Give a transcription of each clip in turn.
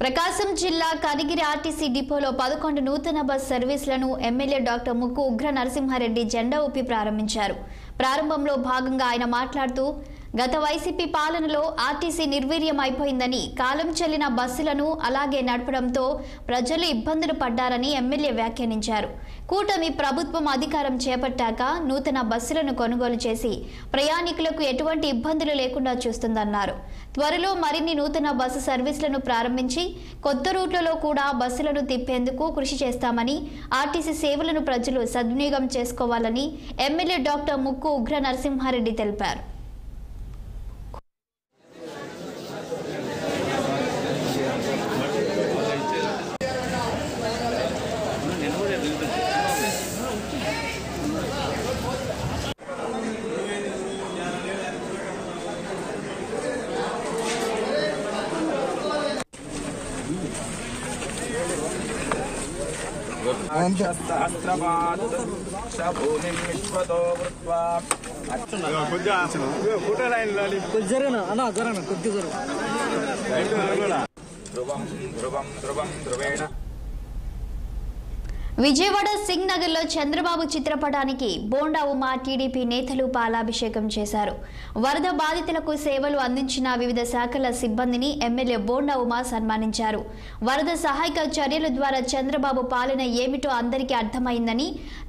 ప్రకాశం జిల్లా కనిగిరి ఆర్టీసీ డిపోలో 11 నూతన బస్ సర్వీసులను ఎమ్మెల్యే డాక్టర్ ముక్కు ఉగ్ర నరసింహారెడ్డి జెండా ఊపి ప్రారంభించారు. ప్రారంభంలో భాగంగా ఆయన మాట్లాడుతూ గత వైసీపీ పాలనలో ఆర్టీసీ నిర్వీర్యం అయిపోయిందని, కాలం చెల్లిన బస్సులను అలాగే నడపడంతో ప్రజలు ఇబ్బందులు పడ్డారని ఎమ్మెల్యే వ్యాఖ్యానించారు. కూటమి ప్రభుత్వం అధికారం చేపట్టాక నూతన బస్సులను కొనుగోలు చేసి ప్రయాణికులకు ఎటువంటి ఇబ్బందులు లేకుండా చూస్తుందన్నారు. త్వరలో మరిన్ని నూతన బస్సు సర్వీసులను ప్రారంభించి కొత్త రూట్లలో కూడా బస్సులను తిప్పేందుకు కృషి చేస్తామని, ఆర్టీసీ సేవలను ప్రజలు సద్వినియోగం చేసుకోవాలని ఎమ్మెల్యే డాక్టర్ ముక్కు ఉగ్ర నరసింహారెడ్డి తెలిపారు. విజయవాడ సింగ్ నగర్ లో చంద్రబాబు చిత్రపటానికి బోండా ఉమా టీడీపీ నేతలు పాలాభిషేకం చేశారు. వరద బాధితులకు సేవలు అందించిన వివిధ శాఖల సిబ్బందిని ఎమ్మెల్యే బోండా ఉమా సన్మానించారు. వరద సహాయక చర్యల ద్వారా చంద్రబాబు పాలన ఏమిటో అందరికీ అర్థమైందని,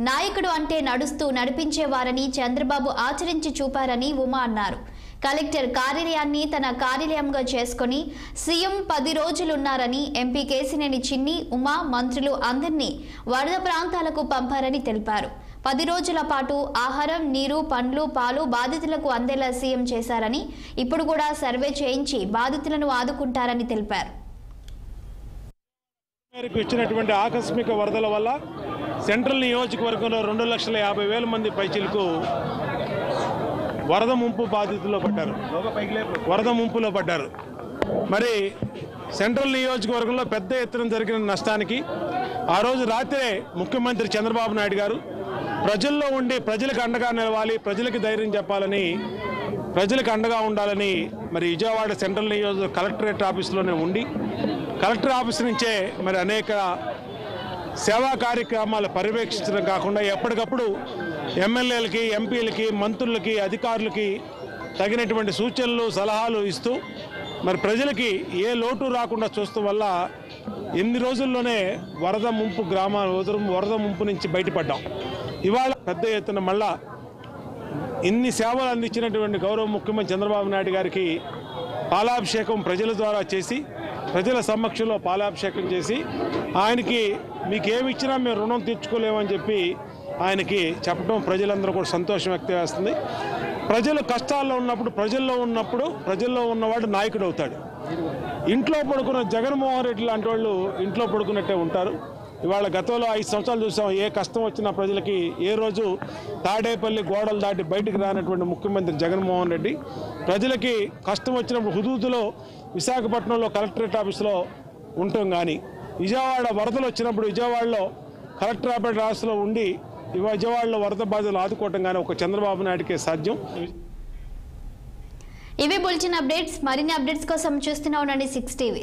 నాయకుడు అంటే నడుస్తూ నడిపించేవారని చంద్రబాబు ఆచరించి చూపారని ఉమా అన్నారు. కలెక్టర్ కార్యాలయాన్ని తన కార్యాలయంగా చేసుకుని సీఎం 10 రోజులున్నారని, ఎంపీ కేసినేని చిన్ని, ఉమా, మంత్రులు అందరినీ వరద ప్రాంతాలకు పంపారని తెలిపారు. 10 రోజుల పాటు ఆహారం, నీరు, పండ్లు, పాలు బాధితులకు అందేలా సీఎం చేశారని, ఇప్పుడు కూడా సర్వే చేయించి బాధితులను ఆదుకుంటారని తెలిపారు. ఇచ్చినటువంటి ఆకస్మిక వరదల వల్ల సెంట్రల్ నియోజకవర్గంలో 2,50,000 మంది పైచిలకు వరద ముంపులో పడ్డారు. మరి సెంట్రల్ నియోజకవర్గంలో పెద్ద ఎత్తున జరిగిన నష్టానికి ఆ రోజు రాత్రే ముఖ్యమంత్రి చంద్రబాబు నాయుడు గారు ప్రజల్లో ఉండి ప్రజలకు అండగా నిలవాలి, ప్రజలకు ధైర్యం చెప్పాలని, ప్రజలకు అండగా ఉండాలని మరి విజయవాడ సెంట్రల్ నియోజకవర్గ కలెక్టరేట్ ఆఫీసులోనే ఉండి కలెక్టర్ ఆఫీస్ నుంచే మరి అనేక సేవా కార్యక్రమాలు పర్యవేక్షించడం కాకుండా ఎప్పటికప్పుడు ఎమ్మెల్యేలకి, ఎంపీలకి, మంత్రులకి, అధికారులకి తగినటువంటి సూచనలు, సలహాలు ఇస్తూ మరి ప్రజలకి ఏ లోటు రాకుండా చూస్తూ వల్ల 8 రోజుల్లోనే వరద ముంపు నుంచి బయటపడ్డాం. ఇవాళ పెద్ద ఎత్తున మళ్ళా ఇన్ని సేవలు అందించినటువంటి గౌరవ ముఖ్యమంత్రి చంద్రబాబు నాయుడు గారికి పాలాభిషేకం ప్రజల ద్వారా చేసి, ప్రజల సమక్షంలో పాలాభిషేకం చేసి ఆయనకి మీకేమి ఇచ్చినా మేము రుణం తీర్చుకోలేమని చెప్పి ఆయనకి చెప్పడం ప్రజలందరూ కూడా సంతోషం వ్యక్తం చేస్తుంది. ప్రజలు కష్టాల్లో ఉన్నప్పుడు, ప్రజల్లో ఉన్నవాడు నాయకుడు అవుతాడు. ఇంట్లో పడుకున్న జగన్మోహన్ రెడ్డి లాంటి వాళ్ళు ఇంట్లో పడుకున్నట్టే ఉంటారు. ఇవాళ గతంలో 5 సంవత్సరాలు చూసాం, ఏ కష్టం వచ్చినా ప్రజలకి ఏ రోజు తాడేపల్లి గోడలు దాటి బయటకు రానటువంటి ముఖ్యమంత్రి జగన్మోహన్ రెడ్డి ప్రజలకి కష్టం వచ్చినప్పుడు హుదూదులో విశాఖపట్నంలో కలెక్టరేట్ ఆఫీసులో ఉంటాం. కానీ విజయవాడ వరదలు వచ్చినప్పుడు విజయవాడలో కలెక్టర్ ఆఫీసులో ఉండి విజయవాడలో వరద బాధలు ఆదుకోవటం కానీ ఒక చంద్రబాబు నాయుడికే సాధ్యం. ఇవి బులెటిన్ అప్డేట్స్. మరిన్ని అప్డేట్స్ కోసం చూస్తూనే ఉండండి 6 టీవీ.